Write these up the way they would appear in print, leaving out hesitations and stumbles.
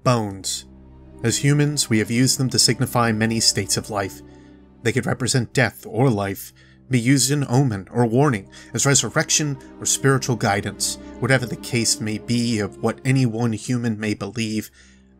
Bones. As humans, we have used them to signify many states of life. They could represent death or life, be used in omen or warning, as resurrection or spiritual guidance. Whatever the case may be of what any one human may believe,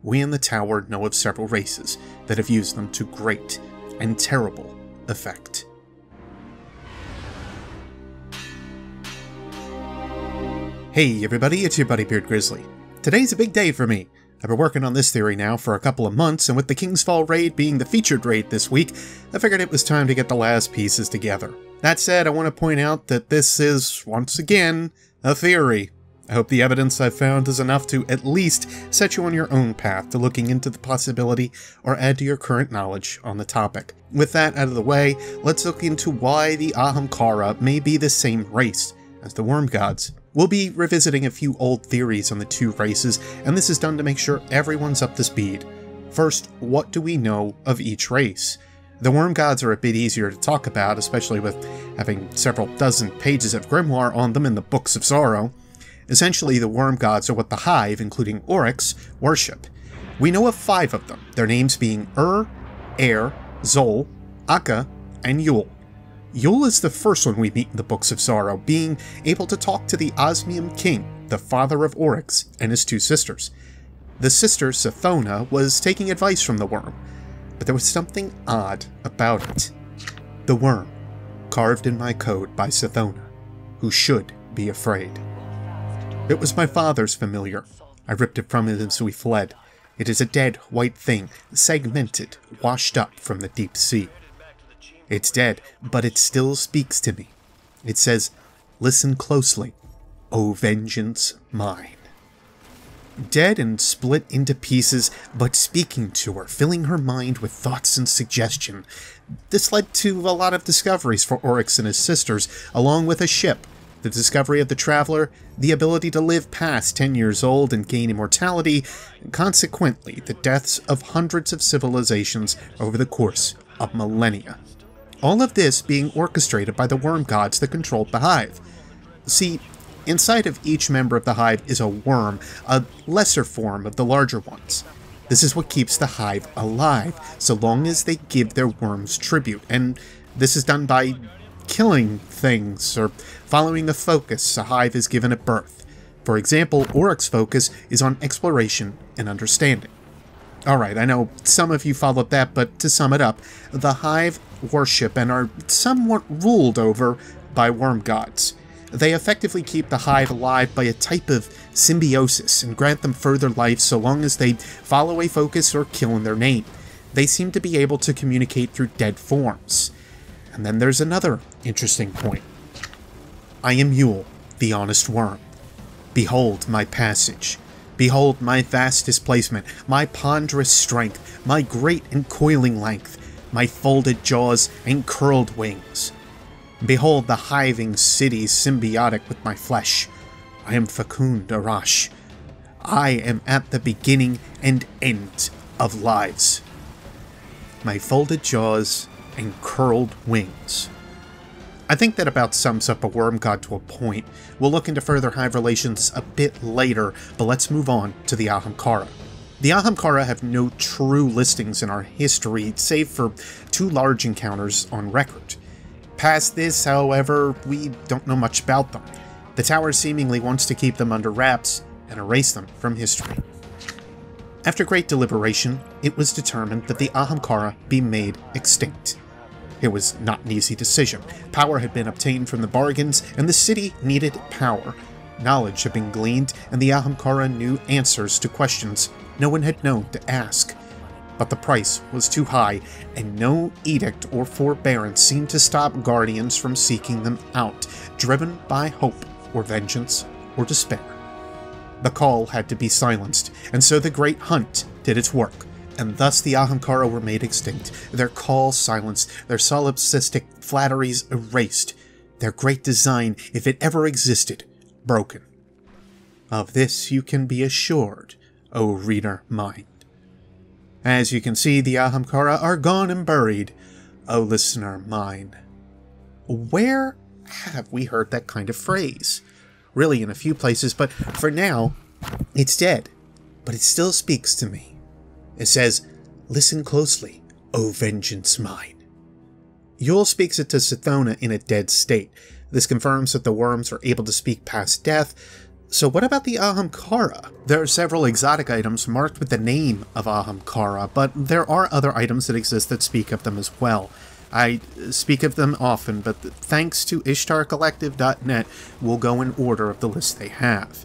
we in the tower know of several races that have used them to great and terrible effect. Hey everybody, it's your buddy Beard Grizzly. Today's a big day for me. I've been working on this theory now for a couple of months, and with the King's Fall raid being the featured raid this week, I figured it was time to get the last pieces together. That said, I want to point out that this is, once again, a theory. I hope the evidence I've found is enough to at least set you on your own path to looking into the possibility or add to your current knowledge on the topic. With that out of the way, let's look into why the Ahamkara may be the same race as the Worm Gods. We'll be revisiting a few old theories on the two races, and this is done to make sure everyone's up to speed. First, what do we know of each race? The Worm Gods are a bit easier to talk about, especially with having several dozen pages of grimoire on them in the Books of Sorrow. Essentially, the Worm Gods are what the Hive, including Oryx, worship. We know of 5 of them, their names being Air, Zol, Akka, and Yule. Yule is the first one we meet in the Books of Sorrow, being able to talk to the Osmium King, the father of Oryx, and his 2 sisters. The sister, Sithona, was taking advice from the worm, but there was something odd about it. The worm, carved in my code by Sithona, who should be afraid. It was my father's familiar. I ripped it from him as we fled. It is a dead, white thing, segmented, washed up from the deep sea. It's dead, but it still speaks to me. It says, "Listen closely, O vengeance mine." Dead and split into pieces, but speaking to her, filling her mind with thoughts and suggestion. This led to a lot of discoveries for Oryx and his sisters, along with a ship, the discovery of the Traveler, the ability to live past 10 years old and gain immortality, and consequently the deaths of hundreds of civilizations over the course of millennia. All of this being orchestrated by the Worm Gods that controlled the Hive. See, inside of each member of the Hive is a worm, a lesser form of the larger ones. This is what keeps the Hive alive, so long as they give their worms tribute, and this is done by killing things, or following a focus a Hive is given at birth. For example, Oryx's focus is on exploration and understanding. Alright, I know some of you followed that, but to sum it up, the Hive worship and are somewhat ruled over by Worm Gods. They effectively keep the Hive alive by a type of symbiosis and grant them further life so long as they follow a focus or kill in their name. They seem to be able to communicate through dead forms. And then there's another interesting point. I am Yule, the honest worm. Behold my passage. Behold my vast displacement, my ponderous strength, my great and coiling length, my folded jaws and curled wings. Behold the hiving cities symbiotic with my flesh. I am Fecund Arash. I am at the beginning and end of lives. My folded jaws and curled wings. I think that about sums up a Worm God to a point. We'll look into further Hive relations a bit later, but let's move on to the Ahamkara. The Ahamkara have no true listings in our history, save for 2 large encounters on record. Past this, however, we don't know much about them. The tower seemingly wants to keep them under wraps and erase them from history. After great deliberation, it was determined that the Ahamkara be made extinct. It was not an easy decision. Power had been obtained from the bargains, and the city needed power. Knowledge had been gleaned, and the Ahamkara knew answers to questions no one had known to ask. But the price was too high, and no edict or forbearance seemed to stop guardians from seeking them out, driven by hope or vengeance or despair. The call had to be silenced, and so the Great Hunt did its work. And thus the Ahamkara were made extinct, their call silenced, their solipsistic flatteries erased, their great design, if it ever existed, broken. Of this you can be assured, O reader mine. As you can see, the Ahamkara are gone and buried, O listener mine. Where have we heard that kind of phrase? Really in a few places, but for now, it's dead. but it still speaks to me. It says, "Listen closely, O vengeance mine." Yule speaks it to Sithona in a dead state. This confirms that the worms are able to speak past death. So what about the Ahamkara? There are several exotic items marked with the name of Ahamkara, but there are other items that exist that speak of them as well. I speak of them often, but thanks to IshtarCollective.net, we'll go in order of the list they have.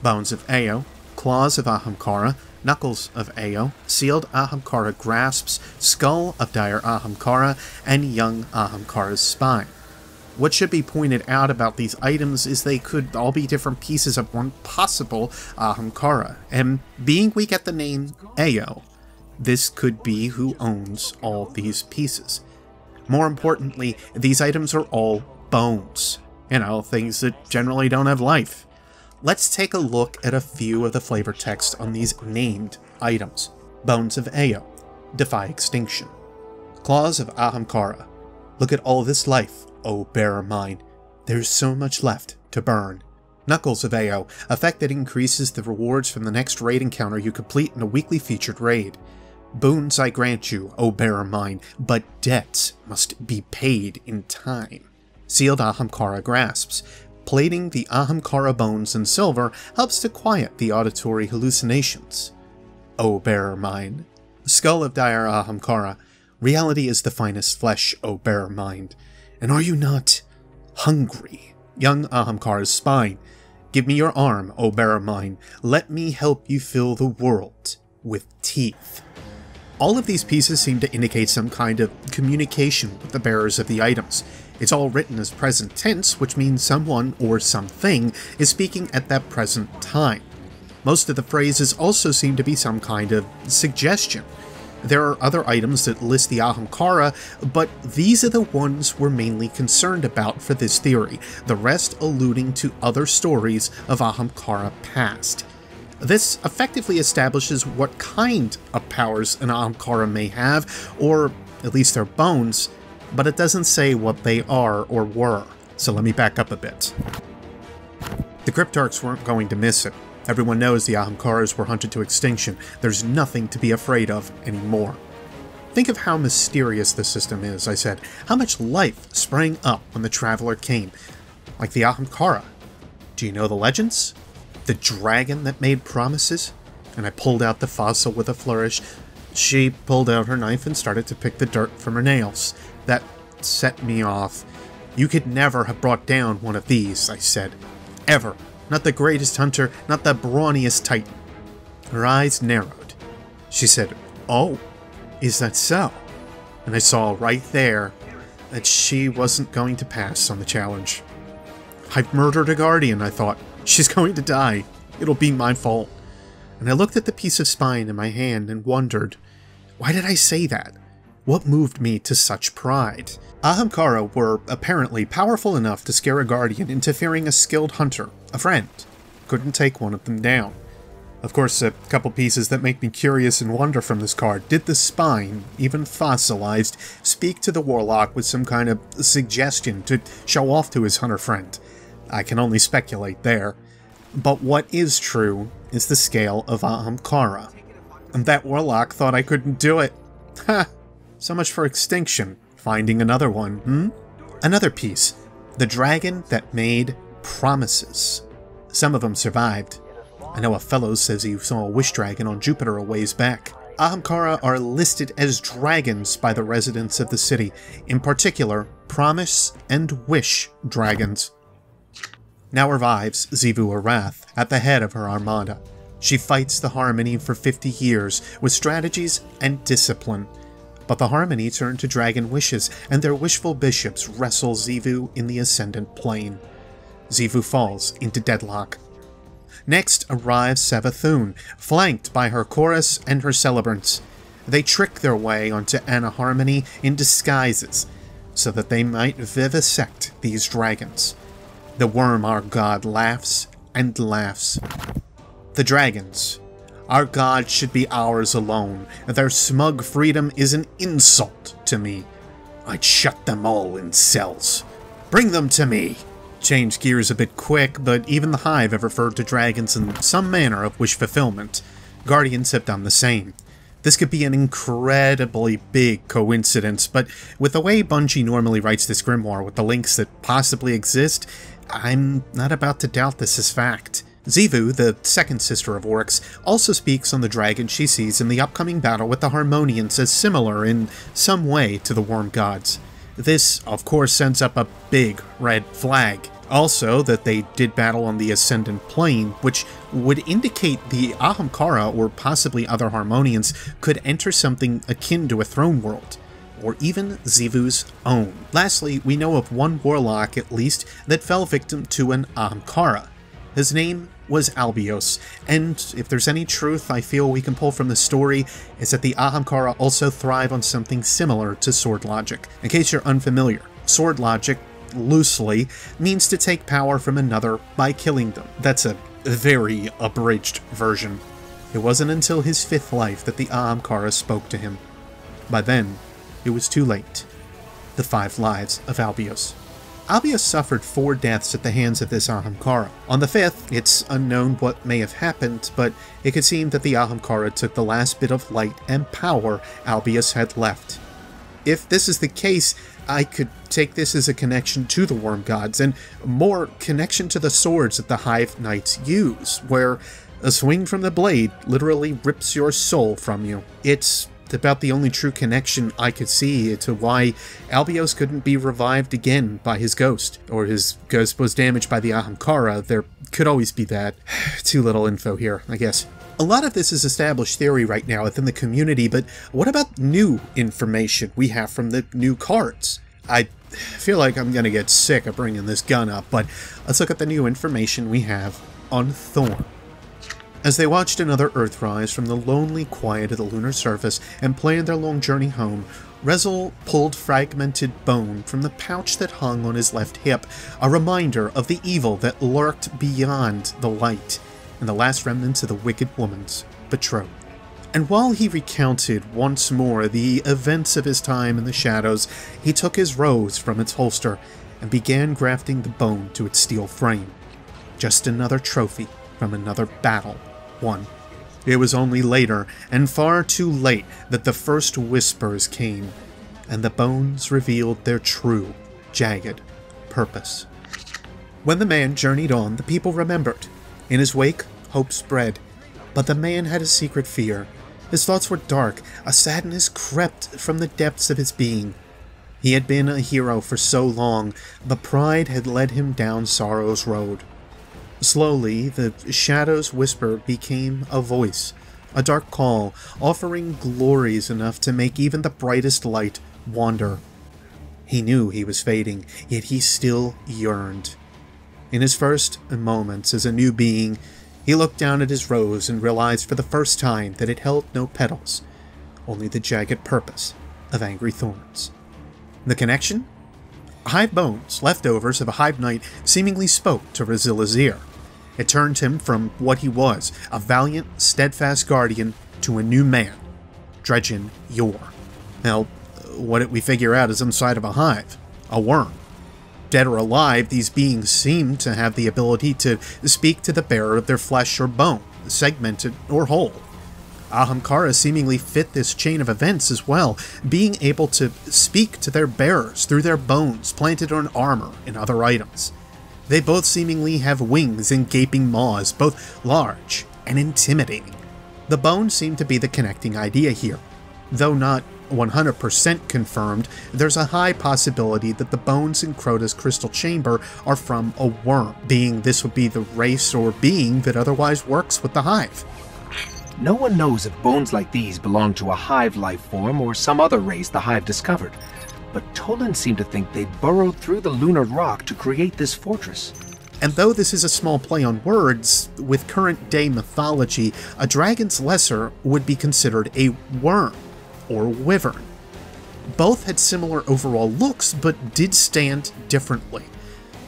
Bones of Ao, Claws of Ahamkara, Knuckles of Ao, Sealed Ahamkara Grasps, Skull of Dire Ahamkara, and Young Ahamkara's Spine. What should be pointed out about these items is they could all be different pieces of one possible Ahamkara, and being we get the name Ao, this could be who owns all these pieces. More importantly, these items are all bones. You know, things that generally don't have life. Let's take a look at a few of the flavor text on these named items. Bones of Ao. Defy extinction. Claws of Ahamkara. Look at all this life, O bearer mine. There's so much left to burn. Knuckles of Ao. Effect that increases the rewards from the next raid encounter you complete in a weekly featured raid. Boons I grant you, O bearer mine, but debts must be paid in time. Sealed Ahamkara Grasps. Plating the Ahamkara bones in silver helps to quiet the auditory hallucinations. O bearer mine. Skull of Dire Ahamkara. Reality is the finest flesh, O bearer mine. And are you not hungry? Young Ahamkara's Spine. Give me your arm, O bearer mine. Let me help you fill the world with teeth. All of these pieces seem to indicate some kind of communication with the bearers of the items. It's all written as present tense, which means someone or something is speaking at that present time. Most of the phrases also seem to be some kind of suggestion. There are other items that list the Ahamkara, but these are the ones we're mainly concerned about for this theory, the rest alluding to other stories of Ahamkara past. This effectively establishes what kind of powers an Ahamkara may have, or at least their bones, but it doesn't say what they are or were, so let me back up a bit. The Cryptarchs weren't going to miss it. Everyone knows the Ahamkaras were hunted to extinction. There's nothing to be afraid of anymore. Think of how mysterious this system is, I said. How much life sprang up when the Traveler came. Like the Ahamkara. Do you know the legends? The dragon that made promises? And I pulled out the fossil with a flourish. She pulled out her knife and started to pick the dirt from her nails. That set me off. You could never have brought down one of these, I said. Ever. Not the greatest hunter, not the brawniest titan. Her eyes narrowed. She said, "Oh, is that so?" And I saw right there that she wasn't going to pass on the challenge. I've murdered a guardian, I thought. She's going to die. It'll be my fault. And I looked at the piece of spine in my hand and wondered, why did I say that? What moved me to such pride? Ahamkara were apparently powerful enough to scare a guardian into fearing a skilled hunter, a friend. Couldn't take one of them down. Of course, a couple pieces that make me curious and wonder from this card. Did the spine, even fossilized, speak to the warlock with some kind of suggestion to show off to his hunter friend? I can only speculate there. But what is true is the scale of Ahamkara. And that warlock thought I couldn't do it. Ha! So much for extinction. Finding another one, Another piece. The dragon that made promises. Some of them survived. I know a fellow says he saw a wish dragon on Jupiter a ways back. Ahamkara are listed as dragons by the residents of the city. In particular, promise and wish dragons. Now revives Xivu Arath at the head of her armada. She fights the Harmony for 50 years with strategies and discipline. But the Harmony turn to dragon wishes, and their wishful bishops wrestle Xivu in the Ascendant Plane. Xivu falls into deadlock. Next arrives Savathun, flanked by her chorus and her celebrants. They trick their way onto Anna Harmony in disguises, so that they might vivisect these dragons. The worm, our god, laughs and laughs. The dragons. Our god should be ours alone. Their smug freedom is an insult to me. I'd shut them all in cells. Bring them to me. Change gears a bit quick, but even the Hive have referred to dragons in some manner of wish fulfillment. Guardians have done the same. This could be an incredibly big coincidence, but with the way Bungie normally writes this grimoire with the links that possibly exist, I'm not about to doubt this as fact. Xivu, the second sister of Oryx, also speaks on the dragon she sees in the upcoming battle with the Harmonians as similar in some way to the Worm Gods. This, of course, sends up a big red flag. Also, that they did battle on the Ascendant Plane, which would indicate the Ahamkara or possibly other Harmonians could enter something akin to a throne world, or even Xivu's own. Lastly, we know of one warlock, at least, that fell victim to an Ahamkara. His name was Albios, and if there's any truth I feel we can pull from the story, is that the Ahamkara also thrive on something similar to sword logic. In case you're unfamiliar, sword logic, loosely, means to take power from another by killing them. That's a very abridged version. It wasn't until his 5th life that the Ahamkara spoke to him. By then, it was too late. The 5 lives of Albios. Albios suffered 4 deaths at the hands of this Ahamkara. On the 5th, it's unknown what may have happened, but it could seem that the Ahamkara took the last bit of light and power Albios had left. If this is the case, I could take this as a connection to the Worm Gods, and more connection to the swords that the Hive Knights use, where a swing from the blade literally rips your soul from you. It's about the only true connection I could see to why Albios couldn't be revived again by his ghost, or his ghost was damaged by the Ahamkara. There could always be that. Too little info here, I guess. A lot of this is established theory right now within the community, but what about new information we have from the new cards? I feel like I'm gonna get sick of bringing this gun up, but let's look at the new information we have on Thorn. As they watched another Earthrise from the lonely quiet of the lunar surface and planned their long journey home, Rezel pulled fragmented bone from the pouch that hung on his left hip, a reminder of the evil that lurked beyond the light, and the last remnants of the wicked woman's betrothed. And while he recounted once more the events of his time in the shadows, he took his rose from its holster and began grafting the bone to its steel frame. Just another trophy from another battle won. It was only later, and far too late, that the first whispers came, and the bones revealed their true, jagged purpose. When the man journeyed on, the people remembered. In his wake, hope spread. But the man had a secret fear. His thoughts were dark. A sadness crept from the depths of his being. He had been a hero for so long, but pride had led him down sorrow's road. Slowly, the shadow's whisper became a voice, a dark call, offering glories enough to make even the brightest light wander. He knew he was fading, yet he still yearned. In his first moments as a new being, he looked down at his rose and realized for the first time that it held no petals, only the jagged purpose of angry thorns. The connection? Hive bones, leftovers of a Hive Knight, seemingly spoke to Rezilla's ear. It turned him from what he was, a valiant, steadfast guardian, to a new man, Dredgen Yor. Now, what did we figure out is inside of a hive? A worm. Dead or alive, these beings seemed to have the ability to speak to the bearer of their flesh or bone, segmented or whole. Ahamkara seemingly fit this chain of events as well, being able to speak to their bearers through their bones planted on armor and other items. They both seemingly have wings and gaping maws, both large and intimidating. The bones seem to be the connecting idea here. Though not 100% confirmed, there's a high possibility that the bones in Crota's crystal chamber are from a worm, being this would be the race or being that otherwise works with the hive. No one knows if bones like these belong to a hive life form or some other race the hive discovered, but Toland seemed to think they burrowed through the lunar rock to create this fortress. And though this is a small play on words, with current-day mythology, a dragon's lesser would be considered a worm, or wyvern. Both had similar overall looks, but did stand differently.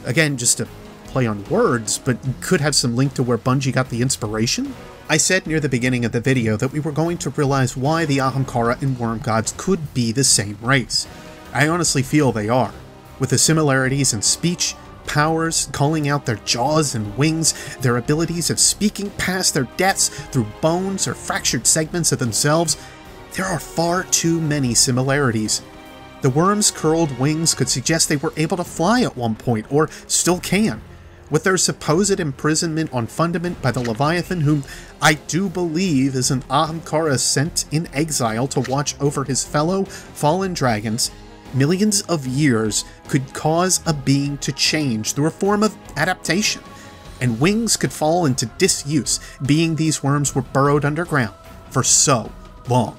Again, just a play on words, but could have some link to where Bungie got the inspiration? I said near the beginning of the video that we were going to realize why the Ahamkara and Worm Gods could be the same race. I honestly feel they are, with the similarities in speech, powers, calling out their jaws and wings, their abilities of speaking past their deaths through bones or fractured segments of themselves, there are far too many similarities. The worms' curled wings could suggest they were able to fly at one point, or still can. With their supposed imprisonment on Fundament by the Leviathan, whom I do believe is an Ahamkara sent in exile to watch over his fellow fallen dragons, millions of years could cause a being to change through a form of adaptation, and wings could fall into disuse, being these worms were burrowed underground for so long.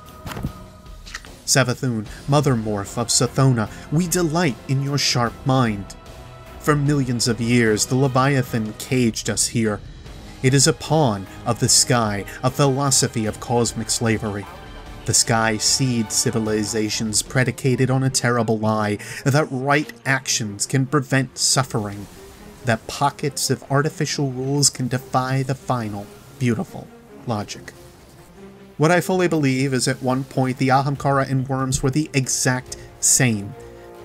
Savathun, Mother Morph of Sathona, we delight in your sharp mind. For millions of years, the Leviathan caged us here. It is a pawn of the sky, a philosophy of cosmic slavery. The sky seeds civilizations predicated on a terrible lie that right actions can prevent suffering, that pockets of artificial rules can defy the final, beautiful logic. What I fully believe is at one point the Ahamkara and worms were the exact same.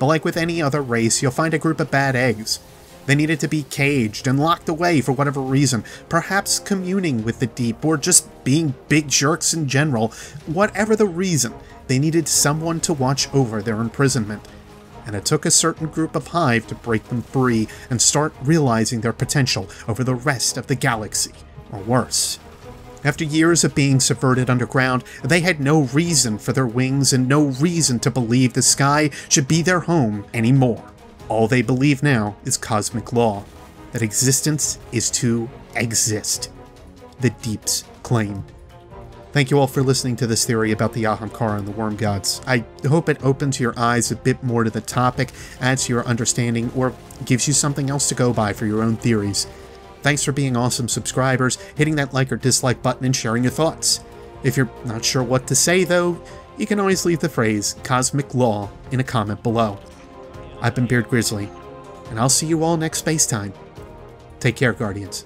But like with any other race, you'll find a group of bad eggs. They needed to be caged and locked away for whatever reason, perhaps communing with the deep or just being big jerks in general. Whatever the reason, they needed someone to watch over their imprisonment. And it took a certain group of Hive to break them free and start realizing their potential over the rest of the galaxy, or worse. After years of being subverted underground, they had no reason for their wings and no reason to believe the sky should be their home anymore. All they believe now is cosmic law, that existence is to exist. The Deeps claim. Thank you all for listening to this theory about the Ahamkara and the Worm Gods. I hope it opens your eyes a bit more to the topic, adds to your understanding, or gives you something else to go by for your own theories. Thanks for being awesome subscribers, hitting that like or dislike button, and sharing your thoughts. If you're not sure what to say, though, you can always leave the phrase Cosmic Law in a comment below. I've been Beard Grizzly, and I'll see you all next space time. Take care, Guardians.